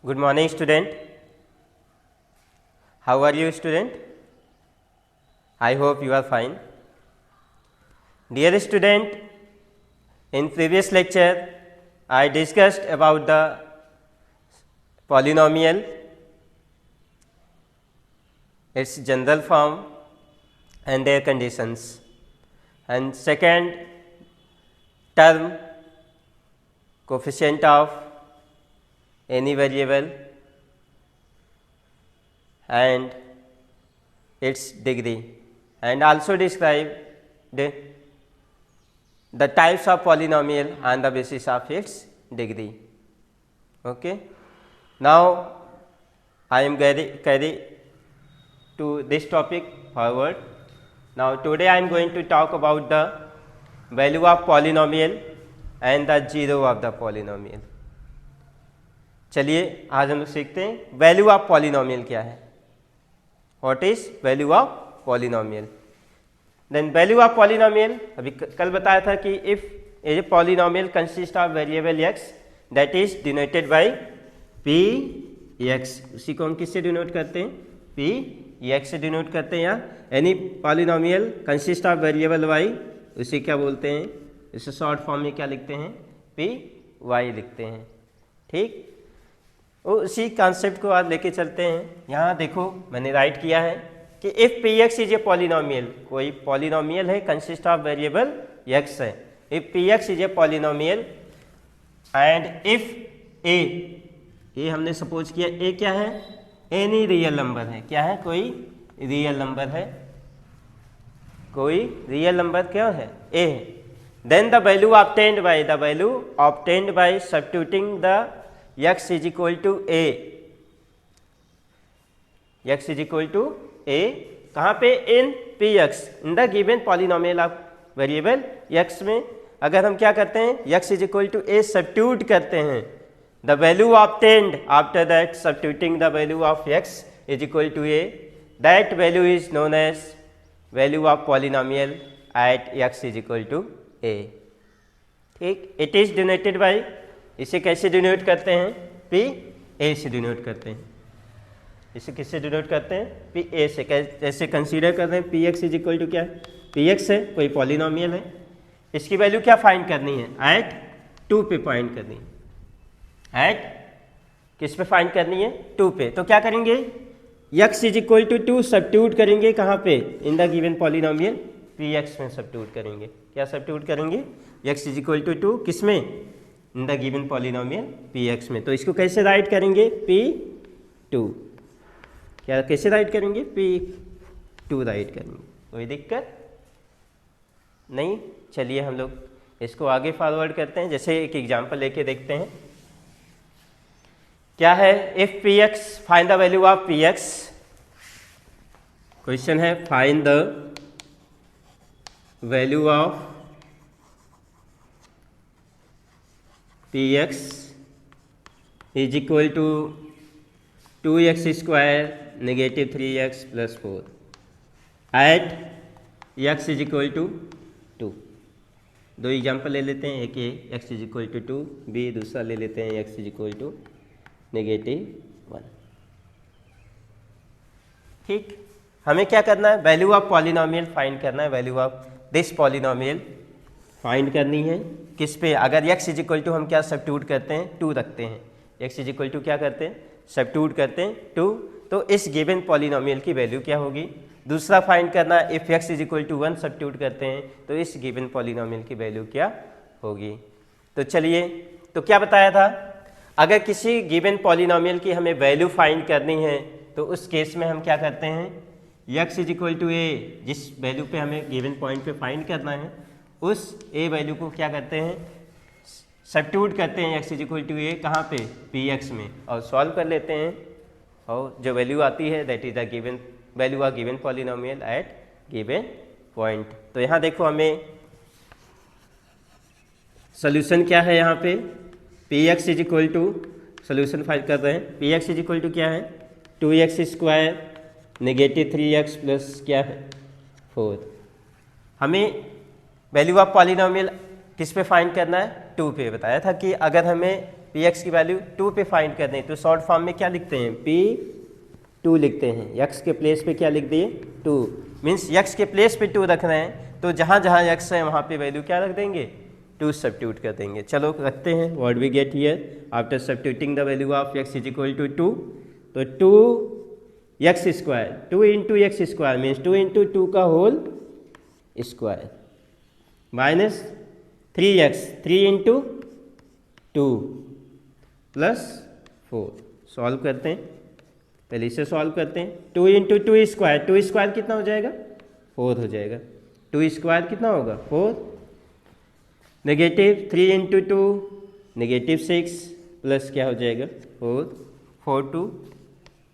Good morning, student. How are you, student? I hope you are fine. Dear student, in previous lecture, I discussed about the polynomial, its general form and their conditions, and second term, coefficient of any variable and its degree, and also describe the types of polynomial on the basis of its degree. Okay. Now, I am carry to this topic forward. Now, today I am going to talk about the value of polynomial and the zero of the polynomial. चलिए आज हम लोग सीखते हैं value of polynomial क्या है. What is value of polynomial. Then value of polynomial अभी कल बताया था कि if a polynomial consist of variable x that is denoted by p x. उसी को हम किससे डिनोट करते हैं? पी एक्स से डिनोट करते हैं. या any polynomial consist of variable y, उसे क्या बोलते हैं? इसे शॉर्ट फॉर्म में क्या लिखते हैं? पी वाई लिखते हैं. ठीक, उसी कॉन्सेप्ट को आज लेके चलते हैं. यहाँ देखो मैंने राइट किया है कि if p x is a polynomial, कोई पॉलिनोमियल है कंसिस्ट ऑफ वेरिएबल एक्स है. If p x is a polynomial and if a हमने सपोज किया ए क्या है? एनी रियल नंबर है. क्या है? कोई रियल नंबर है. कोई रियल नंबर क्या है? ए है. Then the value obtained by substituting the x is equal to a. x is equal to a कहाँ पे? In p x, in the given polynomial of variable x में. अगर हम क्या करते हैं? x is equal to a substitute करते हैं, the value obtained after that substituting the value of x is equal to a, that value is known as value of polynomial at x is equal to a. ठीक, it is denoted by, इसे कैसे denote करते हैं? P A से denote करते हैं. इसे किससे डिनोट करते हैं? पी ए से. कैसे कंसीडर कर रहे हैं? P x is equal to क्या? पी एक्स है, कोई पॉलिनोमियल है. इसकी वैल्यू क्या फाइंड करनी है? एट 2 पे फाइंड करनी है. एट किस पे फाइंड करनी है? 2 पे. तो क्या करेंगे? X is equal to 2 substitute करेंगे. कहाँ पे? In the given polynomial p x में सब्स्टिट्यूट करेंगे. क्या सब्स्टिट्यूट करेंगे? एक्स इज इक्वल टू 2 किस में? इन the given polynomial p x में. तो इसको कैसे राइट करेंगे? P2. क्या कैसे राइट करेंगे? P2 राइट करेंगे. कोई दिक्कत नहीं. चलिए हम लोग इसको आगे फॉरवर्ड करते हैं. जैसे एक एग्जांपल लेके देखते हैं. क्या है? If p x, find the value of p x. Question है find the value of Px is equal to 2x square negative 3x plus 4 at x is equal to 2. दो एग्जाम्पल ले लेते हैं. एक ये x is equal to 2, b दूसरा ले लेते हैं x is equal to negative 1. ठीक, हमें क्या करना है? वैल्यू ऑफ पॉलिनोमियल फाइंड करना है. Value of this polynomial find करनी है. किस पे? अगर x इज इक्वल टू हम क्या सब्स्टिट्यूट करते हैं? 2 रखते हैं. x इज इक्वल टू क्या करते हैं? सब्स्टिट्यूट करते हैं 2. तो इस गिवन पॉलिनोमियल की वैल्यू क्या होगी? दूसरा फाइंड करना है. If x is equal to 1 substitute करते हैं तो इस गिवन पॉलिनोमियल की वैल्यू क्या होगी? तो चलिए, तो क्या बताया था? अगर किसी गिवन पॉलिनोमियल की हमें वैल्यू फाइंड करनी है तो उस केस में हम क्या करते हैं? x is equal to a, जिस वैल्यू पे हमें गिवन पॉइंट पे फाइंड करना है उस a वैल्यू को क्या करते हैं? सब्स्टिट्यूट करते हैं x is equal to a कहाँ पे? पी एक्स में, और सॉल्व कर लेते हैं. और जो वैल्यू आती है that is the given value of given polynomial at given point. तो यहाँ देखो हमें सोल्यूशन क्या है? यहाँ पे p x is equal to, solution find कर रहे हैं. P x is equal to क्या है? 2x square negative 3x plus क्या है? 4. हमें वैल्यू ऑफ पॉलिनोमियल किस पे फाइंड करना है? 2 पे. बताया था कि अगर हमें पी एक्स की वैल्यू 2 पे फाइंड करनी है, तो शॉर्ट फॉर्म में क्या लिखते हैं, P2 लिखते हैं। x के प्लेस पे क्या लिख दिए, 2, मीन्स x के प्लेस पे 2 रख रहे हैं, तो जहाँ जहाँ x है वहाँ पे वैल्यू क्या रख देंगे, 2 सब्स्टिट्यूट कर देंगे। चलो रखते हैं, what we get here after substituting the value of x is equal to 2, तो 2x square, 2 into x square means 2 into 2 का whole square minus 3x, 3 into 2 plus 4। Solve करते हैं, पहले इसे सॉल्व करते हैं। 2 इंटू 2 स्क्वायर, 2 स्क्वायर कितना हो जाएगा, 4 हो जाएगा। 2 स्क्वायर कितना होगा, 4, नेगेटिव 3 इंटू 2 नेगेटिव 6 प्लस क्या हो जाएगा 4, 4 टू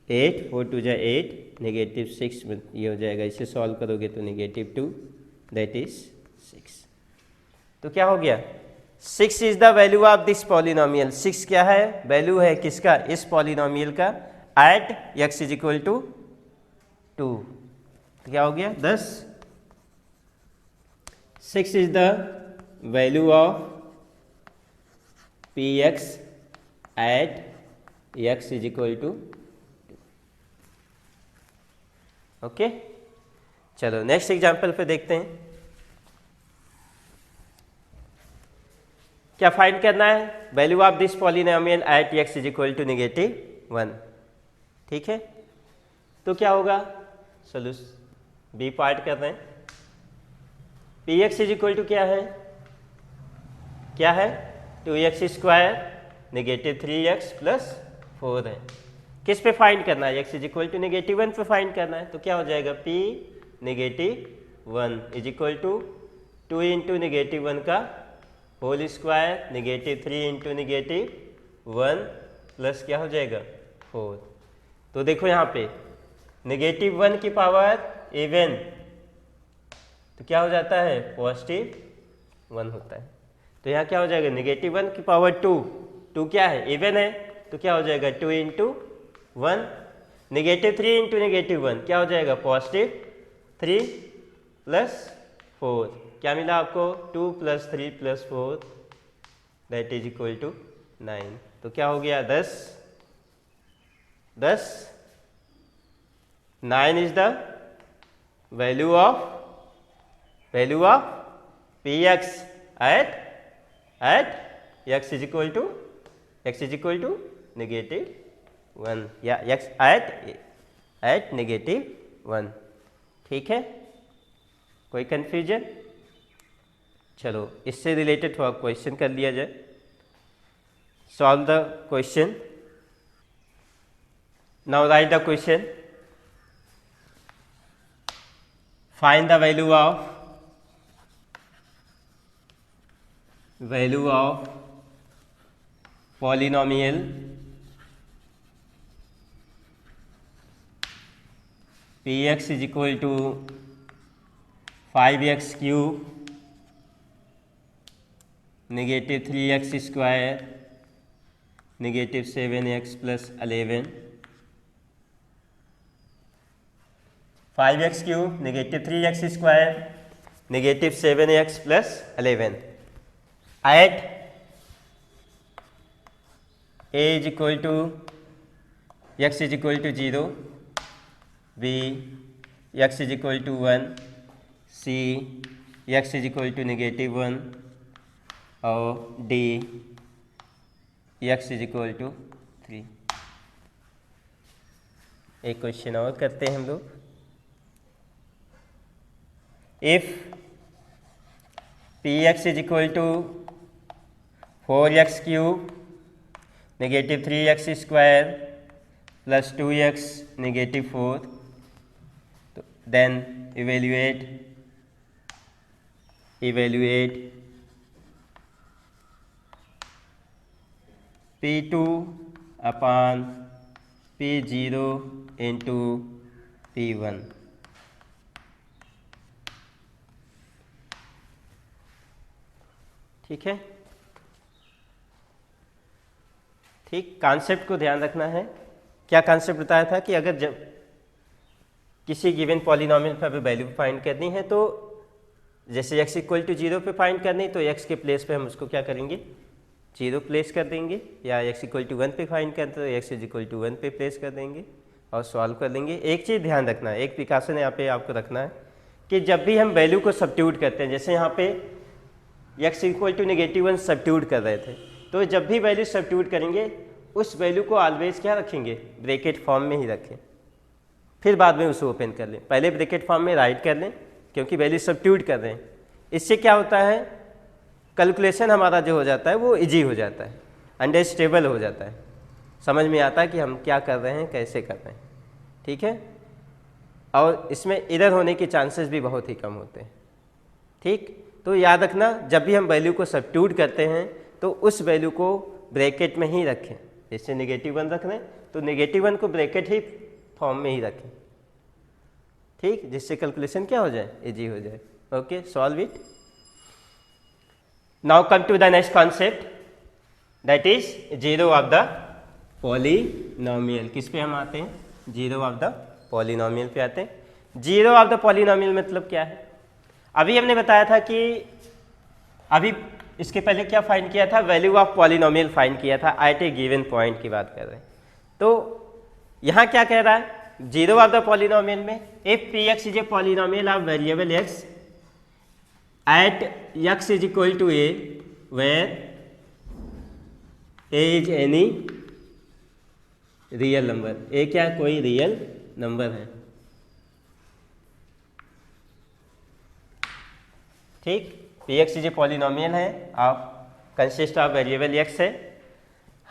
8, 4 टू जा 8, नेगेटिव 6 में ये हो जाएगा। इसे सॉल्व करोगे तो नेगेटिव 2 दैट इज 6। तो क्या हो गया, 6 is the value of this polynomial. 6 क्या है, वैल्यू है किसका, इस पॉलिनोमियल का at x is equal to 2। तो क्या हो गया 10। 6 is the value of p x at x is equal to 2। Okay, चलो नेक्स्ट एग्जाम्पल पे देखते हैं। क्या फाइंड करना है, value of this polynomial at x is equal to -1। ठीक है, तो क्या होगा, सोल्यूशन बी पार्ट कर रहे हैं। P x is equal to क्या है, 2x square negative 3x plus 4 है। किस पे फाइंड करना है, x इज इक्वल टू -1 पे फाइंड करना है। तो क्या हो जाएगा, p -1 is equal to 2 into -1 का whole square negative 3 into -1 plus क्या हो जाएगा 4। तो देखो यहाँ पे -1 की पावर इवन, तो क्या हो जाता है, +1 होता है। तो यहाँ क्या हो जाएगा, -1 की पावर 2, 2 क्या है, इवन है, तो क्या हो जाएगा 2 इंटू 1, -3 इंटू -1 क्या हो जाएगा, +3 प्लस 4। क्या मिला आपको, 2 plus 3 plus 4 that is equal to 9। तो क्या हो गया 10। 9 is the value of p x at x is equal to -1 या x एट -1। ठीक है, कोई कंफ्यूजन। चलो इससे रिलेटेड थोड़ा क्वेश्चन कर लिया जाए। Solve the question. Now write the question. Find the value of polynomial p x is equal to 5x cube negative 3x square negative 7x plus 11। 5x cube negative 3x square negative 7x plus 11 at a is equal to x is equal to 0, b x is equal to 1, c x is equal to -1 और d x is equal to 3। एक question और करते हैं हम लोग। If p x is equal to 4x cube negative 3x square plus 2x negative 4, तो then evaluate P2 अपान P0 into P1। ठीक है, ठीक, कॉन्सेप्ट को ध्यान रखना है। क्या कॉन्सेप्ट बताया था कि अगर जब किसी गिवन पॉलिनोमियल पर वैल्यू फाइंड करनी है तो जैसे x इक्वल टू 0 पे फाइंड करनी, तो x के प्लेस पे हम उसको क्या करेंगे, जीरो प्लेस कर देंगे, या x इक्वल टू 1 पे फाइंड करते हैं तो x इज इक्वल टू 1 पे प्लेस कर देंगे और सॉल्व कर लेंगे। एक चीज़ ध्यान रखना है, एक प्रिकॉशन यहाँ पे आपको रखना है कि जब भी हम वैल्यू को सब्स्टिट्यूट करते हैं, जैसे यहाँ पे x इक्वल टू -1 सब्स्टिट्यूट कर रहे थे, तो जब भी वैल्यू सब्स्टिट्यूट करेंगे उस वैल्यू को ऑलवेज क्या रखेंगे, ब्रैकेट फॉर्म में ही रखें, फिर बाद में उसे ओपन कर लें। पहले ब्रैकेट फॉर्म में राइट कर लें क्योंकि वैल्यू सब्स्टिट्यूट कर रहे हैं। इससे क्या होता है, कैलकुलेशन हमारा जो हो जाता है वो इजी हो जाता है, अंडरस्टेबल हो जाता है, समझ में आता है कि हम क्या कर रहे हैं, कैसे कर रहे हैं। ठीक है, और इसमें एरर होने के चांसेस भी बहुत ही कम होते हैं। ठीक, तो याद रखना जब भी हम वैल्यू को सब्स्टिट्यूट करते हैं तो उस वैल्यू को ब्रैकेट में ही रखें। जैसे -1 रख रहे हैं तो -1 को ब्रैकेट ही फॉर्म में ही रखें, ठीक, जिससे कैलकुलेशन क्या हो जाए, इजी हो जाए। Okay, solve it. Now come to the next concept, that is zero of the polynomial. किस पे हम आते हैं, जीरो ऑफ द पॉलिनोमियल पे आते हैं। जीरो ऑफ द पॉलिनोमियल मतलब क्या है, अभी हमने बताया था कि अभी इसके पहले क्या फाइंड किया था, वैल्यू ऑफ पॉलिनोमियल फाइंड किया था एट ए गिवन पॉइंट की बात कर रहे हैं। तो यहाँ क्या कह रहा है, जीरो ऑफ द पॉलिनोमियल में if p x is a polynomial of variable x at x is equal to a where a is any real number, a क्या कोई रियल नंबर है। ठीक, p x is a polynomial है, आप consist of variable x है,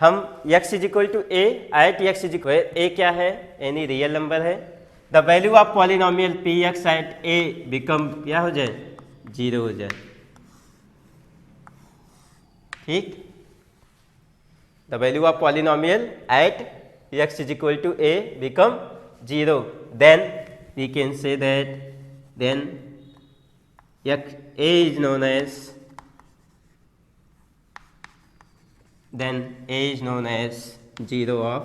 हम x is equal to a at x is equal, a क्या है, एनी रियल नंबर है। The value of polynomial p x at a become क्या हो जाए, जीरो हो जाए। ठीक, the value of polynomial at x is equal to a become zero, then we can say that then a is known as zero of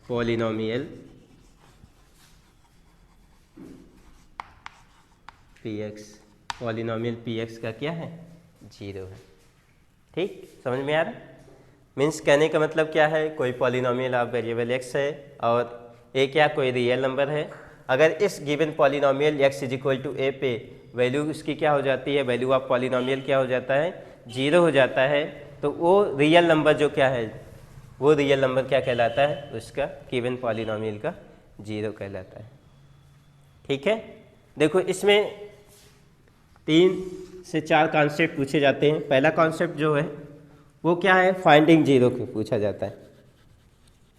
polynomial px, polynomial px का क्या है, zero है। ठीक, समझ में आ रहा है, मीन्स कहने का मतलब क्या है, कोई पॉलिनोमियल ऑफ वेरिएबल x है और a क्या कोई रियल नंबर है। अगर इस given polynomial x is equal to a पे वैल्यू उसकी क्या हो जाती है, वैल्यू ऑफ पॉलिनोमियल क्या हो जाता है, जीरो हो जाता है, तो वो रियल नंबर जो क्या है, वो रियल नंबर क्या कहलाता है, उसका गिवन पॉलिनोमियल का जीरो कहलाता है। ठीक है, देखो इसमें 3 से 4 कॉन्सेप्ट पूछे जाते हैं। पहला कॉन्सेप्ट जो है वो क्या है, फाइंडिंग जीरो को पूछा जाता है,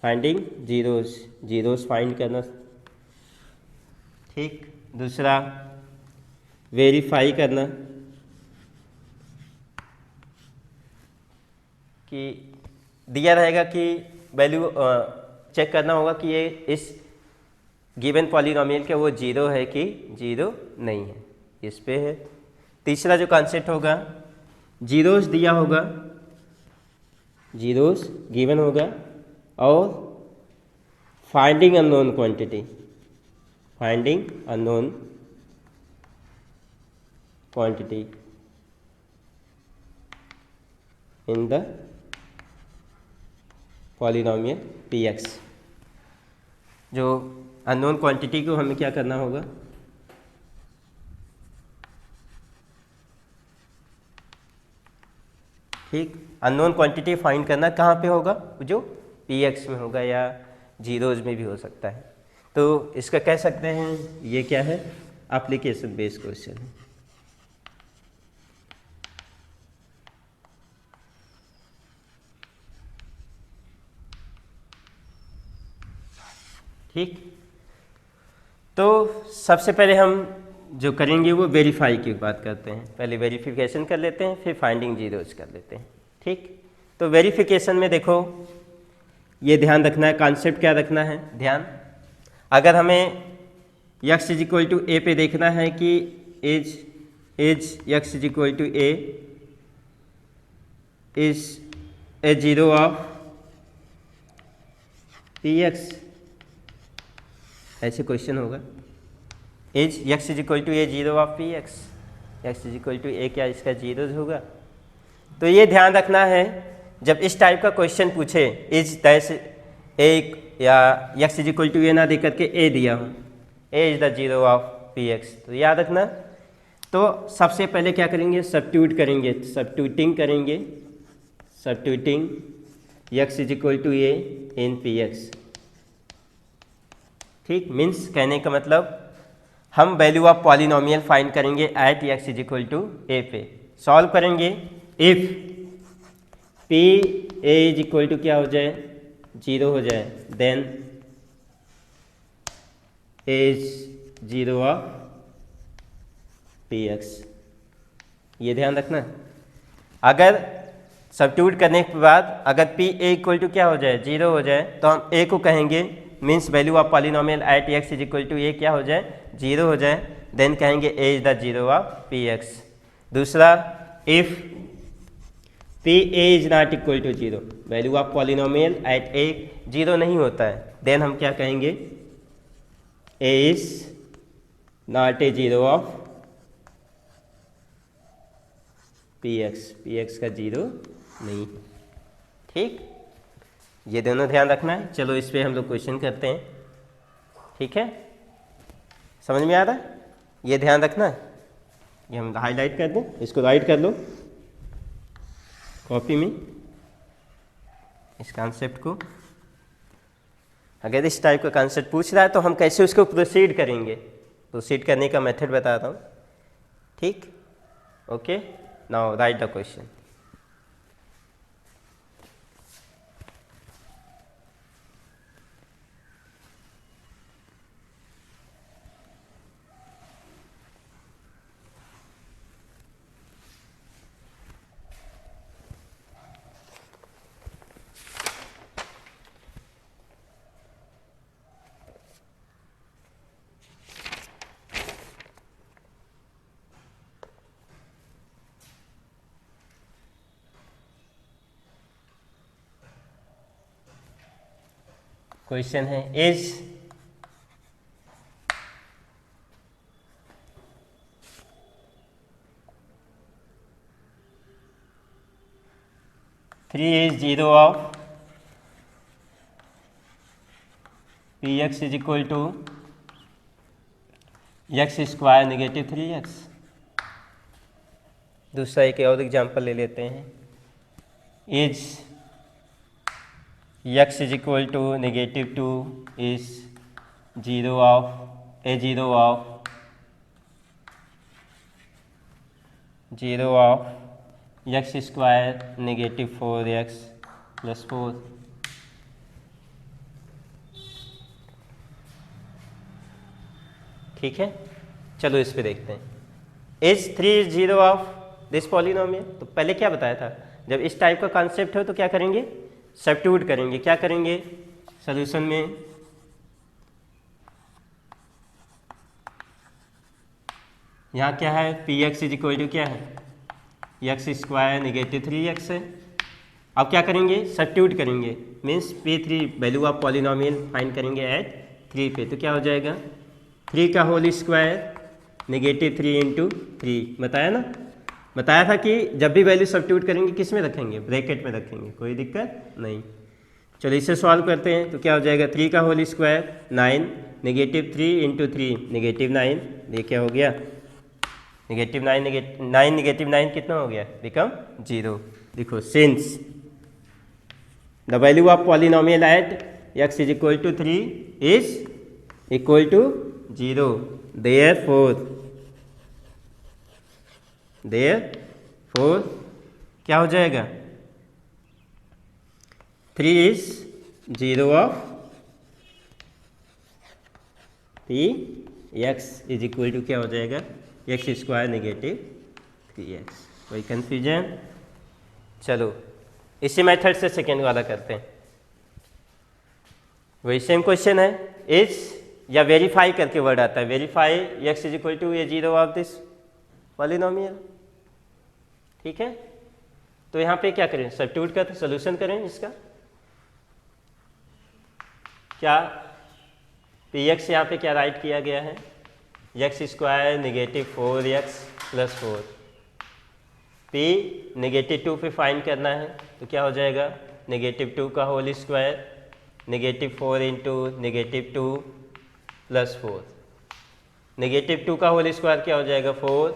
फाइंडिंग जीरोस फाइंड करना। ठीक, दूसरा वेरीफाई करना कि दिया रहेगा कि वैल्यू चेक करना होगा कि ये इस गिवन पॉलिनोमियल के वो जीरो है कि जीरो नहीं है, इस पे है। तीसरा जो कॉन्सेप्ट होगा, जीरोस दिया होगा, जीरोस गिवन होगा, और finding unknown quantity, finding unknown quantity in the polynomial px। जो अननोन क्वांटिटी को हमें क्या करना होगा, ठीक, अननोन क्वांटिटी फाइंड करना कहाँ पे होगा, जो px में होगा या जीरोज में भी हो सकता है। तो इसका कह सकते हैं ये क्या है, एप्लीकेशन बेस्ड क्वेश्चन है। ठीक, तो सबसे पहले हम जो करेंगे वो वेरीफाई की बात करते हैं। पहले वेरिफिकेशन कर लेते हैं, फिर फाइंडिंग जीरोज कर लेते हैं। ठीक, तो वेरिफिकेशन में देखो ये ध्यान रखना है, कॉन्सेप्ट क्या रखना है ध्यान, अगर हमें x is equal to a पे देखना है कि as x is equal to a is a zero of px, ऐसे क्वेश्चन होगा, as x is equal to a zero of px, x is equal to a क्या इसका zero होगा। तो ये ध्यान रखना है, जब इस टाइप का क्वेश्चन पूछे इज दैश ए या x is equal to a ना दे करके ए दिया हो, a is the zero of p x, तो याद रखना। तो सबसे पहले क्या करेंगे, सब्स्टिट्यूट करेंगे, सब्स्टिट्यूटिंग करेंगे, substituting x is equal to a in p x. ठीक, मीन्स कहने का मतलब हम वैल्यू ऑफ पॉलिनोमियल फाइंड करेंगे at x is equal to a पे, सॉल्व करेंगे। If p a is equal to क्या हो जाए, जीरो हो जाए, then a is zero of p x, ये ध्यान रखना। अगर सब्स्टिट्यूट करने के बाद अगर p a इक्वल टू क्या हो जाए, जीरो हो जाए, तो हम a को कहेंगे means value of polynomial at x is equal to a क्या हो जाए, जीरो हो जाए, देन कहेंगे a is the zero of p x. दूसरा, if p a is not equal to zero, value of polynomial at a zero नहीं होता है, देन हम क्या कहेंगे, a is not a zero of p x का zero नहीं। ठीक, ये दोनों ध्यान रखना है। चलो इस पे हम लोग क्वेश्चन करते हैं। ठीक है, समझ में आ रहा है, ये ध्यान रखना है। ये हम हाईलाइट कर दें, इसको राइट कर लो कॉपी में, इस कॉन्सेप्ट को। अगर इस टाइप का कॉन्सेप्ट पूछ रहा है तो हम कैसे उसको प्रोसीड करेंगे, प्रोसीड करने का मेथड बताता हूँ। ठीक, okay, now write the question. Question है, is three is zero of p x is equal to x square negative three x. दूसरा एक और एग्जाम्पल ले लेते हैं, is x is equal to negative two is zero of a zero of x square negative four x plus four. ठीक है, चलो इस पे देखते हैं। Is three is zero of this polynomial, तो पहले क्या बताया था, जब इस टाइप का कॉन्सेप्ट हो तो क्या करेंगे, सब्स्टिट्यूट करेंगे। क्या करेंगे सॉल्यूशन में, यहाँ क्या है, p x is equal to क्या है, x square negative three x है। अब क्या करेंगे, सब्स्टिट्यूट करेंगे, means p three value of polynomial find करेंगे एट थ्री पे, तो क्या हो जाएगा, थ्री का whole square negative three into three. बताया ना, बताया था कि जब भी वैल्यू सब्स्टिट्यूट करेंगे किस में रखेंगे, ब्रैकेट में रखेंगे, कोई दिक्कत नहीं। चलो इसे सॉल्व करते हैं, तो क्या हो जाएगा, थ्री का whole square nine, negative three into three negative nine, ये क्या हो गया, नेगेटिव नाइन, नेगेटिव नाइन कितना हो गया, बिकम जीरो। देखो, since the value of polynomial at x is equal to three is equal to zero, therefore क्या हो जाएगा, three is zero of p x is equal to क्या हो जाएगा, x square negative three x. कोई confusion? चलो इसी method से सेकेंड वाला करते हैं। वही सेम क्वेश्चन है, इज या वेरीफाई करके वर्ड आता है, verify x is equal to a zero of this polynomial. ठीक है, तो यहाँ पे क्या करें, सब्स्टिट्यूट करते सोल्यूशन करें इसका। क्या पी एक्स यहाँ पे क्या राइट किया गया है, x square negative four x plus four, p -2 पे फाइंड करना है तो क्या हो जाएगा, -2 का होल स्क्वायर, -4 इंटू -2 प्लस 4, -2 का होल स्क्वायर क्या हो जाएगा 4,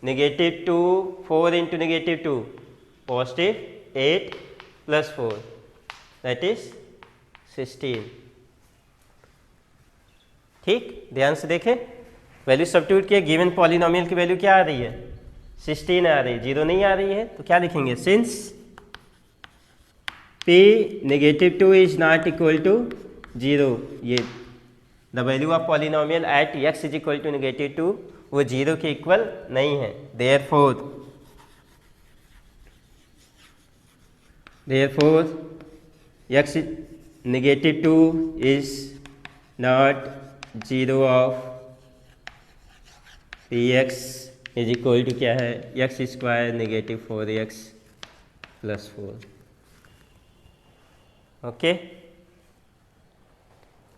-2 4 into -2 positive 8 plus 4 that is 16। ठीक, ध्यान से देखें, वैल्यू सब्स्टिट्यूट किए, गिवन पॉलिनोमियल की वैल्यू क्या आ रही है 16 आ रही है, 0 नहीं आ रही है, तो क्या लिखेंगे, since p -2 is not equal to 0, ये the value of polynomial at x is equal to -2 वो 0 के इक्वल नहीं है, therefore x -2 is not 0 of px is equal to क्या है, x square -4x plus 4। Okay,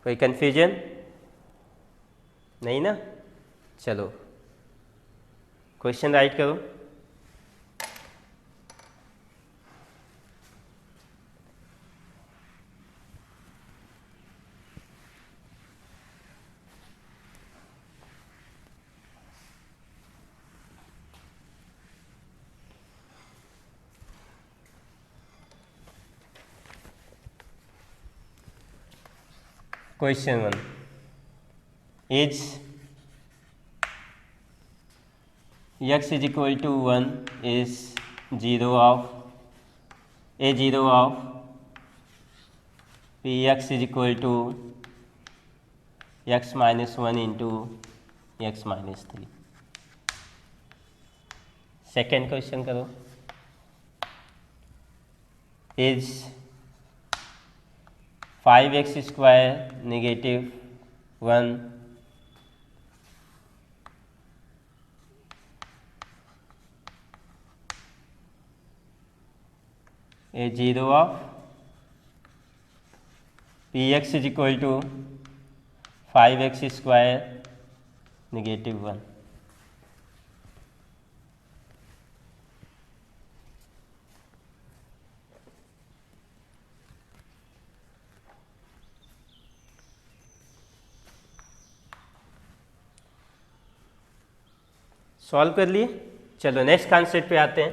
कोई कन्फ्यूजन नहीं ना, चलो क्वेश्चन राइट करो। Question 1 is x is equal to 1 is 0 of a0 of px is equal to x minus 1 into x minus 3। Second question करो, is 5x square -1 a0 of px is equal to 5x square -1। Solve कर लिए, चलो next concept पे आते हैं,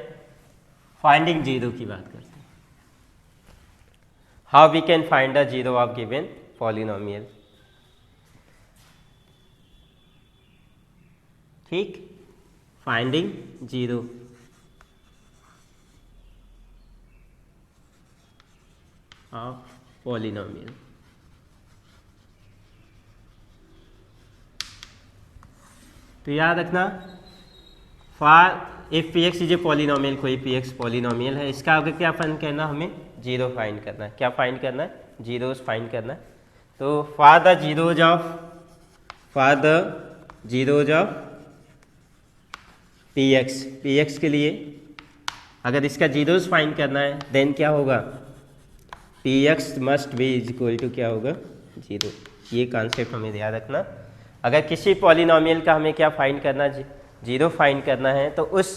finding zero की बात करते हैं। How we can find the zero of given polynomial. ठीक, फाइंडिंग जीरो, ऑफ पॉलिनोमियल। तो याद रखना, for if p x is a polynomial, कोई पी एक्स पॉलिनोमियल है, इसका आगे क्या फाइंड करना, हमें जीरो फाइंड करना है। क्या फाइंड करना है, जीरोस फाइंड करना है। तो far the zeros of p x के लिए अगर इसका जीरोस फाइंड करना है देन क्या होगा, p x must be is equal to क्या होगा, जीरो। ये कॉन्सेप्ट हमें याद रखना। अगर किसी पॉलिनोमियल का हमें क्या फाइंड करना, जीरो फाइंड करना है, तो उस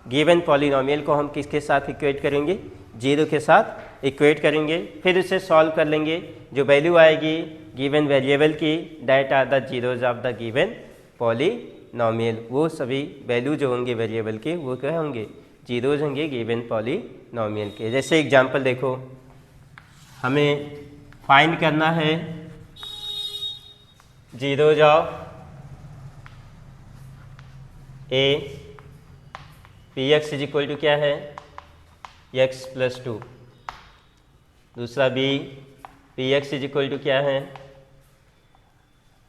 गिवन पॉलिनोमियल को हम किसके साथ इक्वेट करेंगे, जीरो के साथ इक्वेट करेंगे, फिर उसे सॉल्व कर लेंगे। जो वैल्यू आएगी गिवन वेरिएबल की, that are the zeros of the given polynomial, वो सभी वैल्यू जो होंगे वेरिएबल के वो क्या होंगे, जीरोज होंगे गिवन पॉलिनोमियल के। जैसे एग्जांपल देखो, हमें फाइंड करना है zeros of a p x is equal to क्या है, एक्स प्लस 2। दूसरा b p x is equal to क्या है,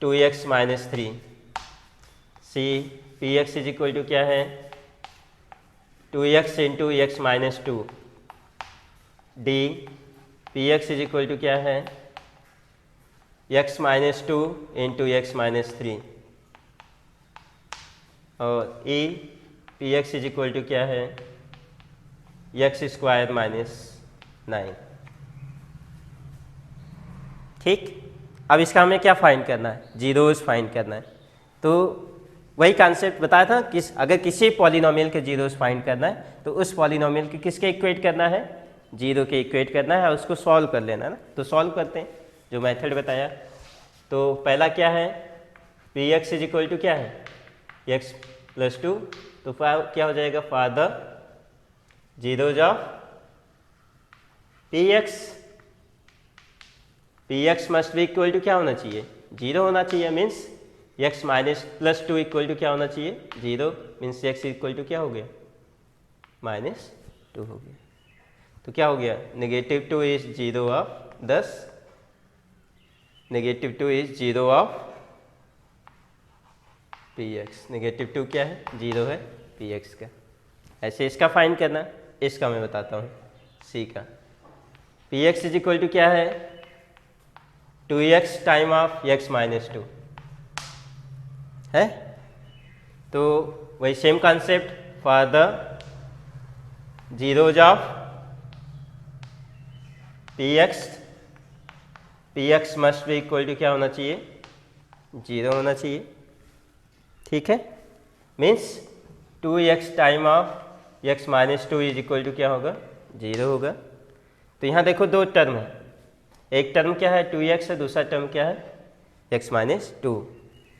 2x minus 3। C p x is equal to क्या है, 2x into x minus 2। D p x is equal to क्या है, x minus 2 into x minus 3। और e p x is equal to क्या है, x square minus 9। ठीक, अब इसका हमें क्या फाइंड करना है, जीरोस फाइंड करना है। तो वही कॉन्सेप्ट बताया था अगर किसी पॉलिनोमियल के जीरोस फाइंड करना है तो उस पॉलिनोमियल के किसके इक्वेट करना है, जीरो के इक्वेट करना है और उसको सॉल्व कर लेना है ना। तो सॉल्व करते हैं जो मेथड बताया। तो पहला क्या है, p x is equal to क्या है, एक्स प्लस 2। तो क्या हो जाएगा, for the zeros of p x must be equal to क्या होना चाहिए, जीरो होना चाहिए। Means x minus plus 2 equal to क्या होना चाहिए, zero. Means x equal to क्या हो गया, -2 हो गया। तो क्या हो गया, -2 is zero of 10, -2 is zero of p x. -2 क्या है, जीरो है पी एक्स का। ऐसे इसका फाइंड करना, इसका मैं बताता हूँ सी का। P x is equal to क्या है, 2x time of x minus 2 है। तो वही same concept, for the zeros of p x must be equal to क्या होना चाहिए, जीरो होना चाहिए। ठीक है, means 2x time of x minus 2 is equal to क्या होगा, जीरो होगा। तो यहाँ देखो दो टर्म है, एक टर्म क्या है 2x है, दूसरा टर्म क्या है x माइनस 2।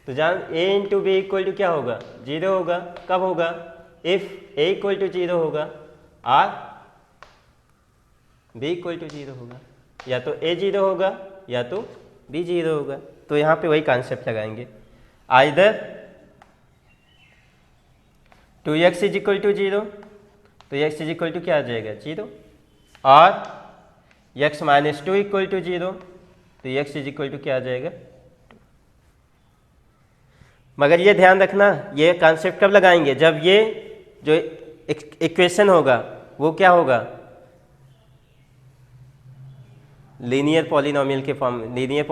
तो जहाँ a into b equal to क्या होगा, जीरो होगा। कब होगा, if a equal to zero होगा और b इक्वल टू जीरो होगा। या तो a जीरो होगा या तो b जीरो होगा। तो यहाँ पे वही कॉन्सेप्ट लगाएंगे, either 2x is equal to zero, तो x इज इक्वल टू क्या आ जाएगा, जीरो। और x minus 2 equal to zero, तो x इज इक्वल टू क्या आ जाएगा। मगर ये ध्यान रखना, ये कॉन्सेप्ट कब लगाएंगे, जब ये जो इक्वेशन होगा वो क्या होगा, लीनियर पॉलिनोमियल के फॉर्म, लीनियर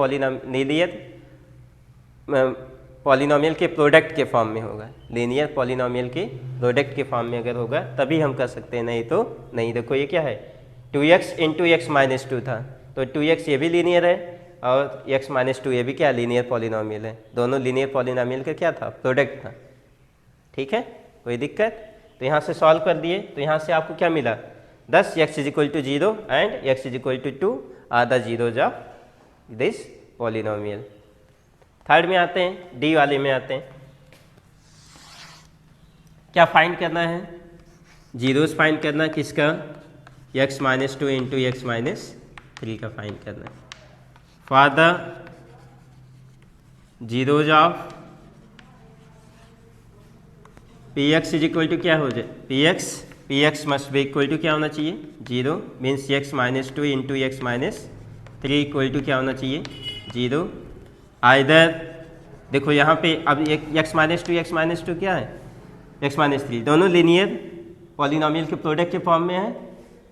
पॉलिनोमियल के प्रोडक्ट के फॉर्म में होगा। लीनियर पॉलिनोमियल के प्रोडक्ट के फॉर्म में अगर होगा तभी हम कर सकते हैं, नहीं तो नहीं। देखो ये क्या है, 2x इंटू एक्स माइनस 2 था, तो 2x ये भी लीनियर है और x माइनस 2 ये भी क्या, लीनियर पॉलिनोमियल है। दोनों लीनियर पॉलिनोमियल का क्या था, प्रोडक्ट था। ठीक है, कोई दिक्कत। तो यहाँ से सॉल्व कर दिए, तो यहाँ से आपको क्या मिला, 10 x is equal to zero and x is equal to 2 are the zeros of this polynomial. Third में आते हैं, डी वाले में आते हैं। क्या फाइंड करना है, जीरोस फाइंड करना, किसका, x minus 2 into x minus 3 का फाइंड करना है। For the zeros of p x is equal to क्या हो जाए, p x must be equal to क्या होना चाहिए, zero. Means x minus 2 into x minus 3 equal to क्या होना चाहिए, जीरो। आइदर देखो यहाँ पे अब एक्स माइनस 2 क्या है, एक्स माइनस 3, दोनों लीनियर पॉलिनोमियल के प्रोडक्ट के फॉर्म में है।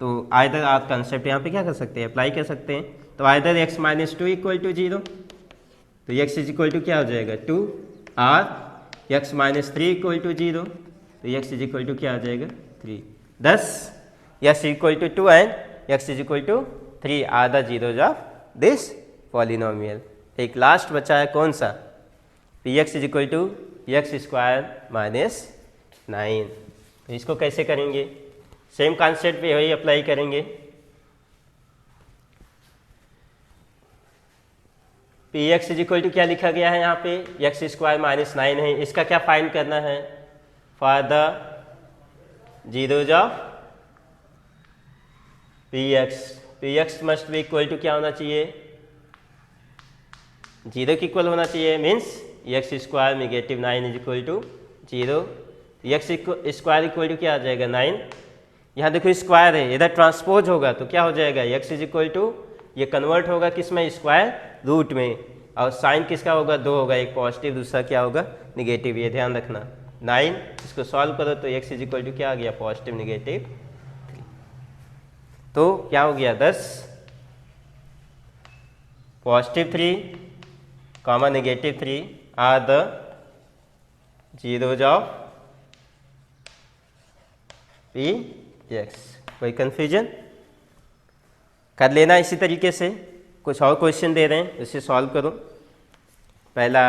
तो आइदर आप कंसेप्ट यहाँ पे क्या कर सकते हैं, अप्लाई कर सकते हैं। तो either x minus 2 equal to zero, तो एक्स इज इक्वल टू क्या हो जाएगा 2, और x minus 3 equal to zero, तो एक्स इज इक्वल टू क्या आ जाएगा 3। 10 x equal to 2 and x is equal to 3 are the zeros of this polynomial. एक लास्ट बचा है कौन सा, p x is equal to x square minus 9। तो इसको कैसे करेंगे, सेम कॉन्सेप्ट पे वही अप्लाई करेंगे। P x is equal to क्या लिखा गया है यहाँ पे, एक्स स्क्वायर माइनस 9 है। इसका क्या फाइंड करना है, for the zeros of p x must be equal to क्या होना चाहिए, जीरो के इक्वल होना चाहिए। Means x square negative 9 is equal to zero. X square equal to क्या आ जाएगा 9। यहाँ देखो स्क्वायर है, इधर ट्रांसपोज होगा तो क्या हो जाएगा, एक्स इज इक्वल टू, ये कन्वर्ट होगा किस में, स्क्वायर रूट में। और साइन किसका होगा, 2 होगा, एक पॉजिटिव दूसरा क्या होगा निगेटिव, ये ध्यान रखना। 9 इसको सॉल्व करो तो एक्स इज इक्वल टू क्या आ गया, पॉजिटिव नेगेटिव 3। तो क्या हो गया 10 positive 3 comma negative 3 are the zeros of p x. कोई कन्फ्यूजन, कर लेना इसी तरीके से। कुछ और क्वेश्चन दे रहे हैं, इसे सॉल्व करो। पहला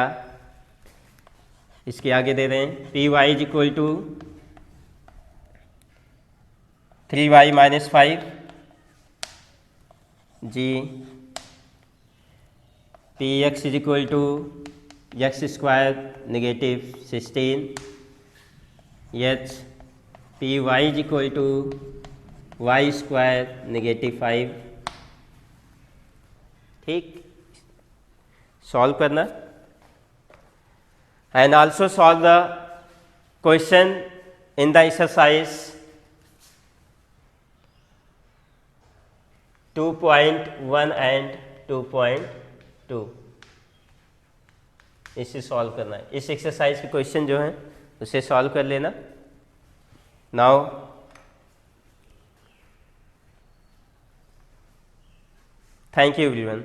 इसके आगे दे रहे हैं p y is equal to 3y minus 5 G p x is equal to x square negative 16 H p y is equal to y square negative 5। ठीक, सॉल्व करना and also solve the question in the exercise 2.1 and 2.2। इसे solve करना है, इस exercise के question जो हैं उसे सॉल्व कर लेना। Now thank you everyone.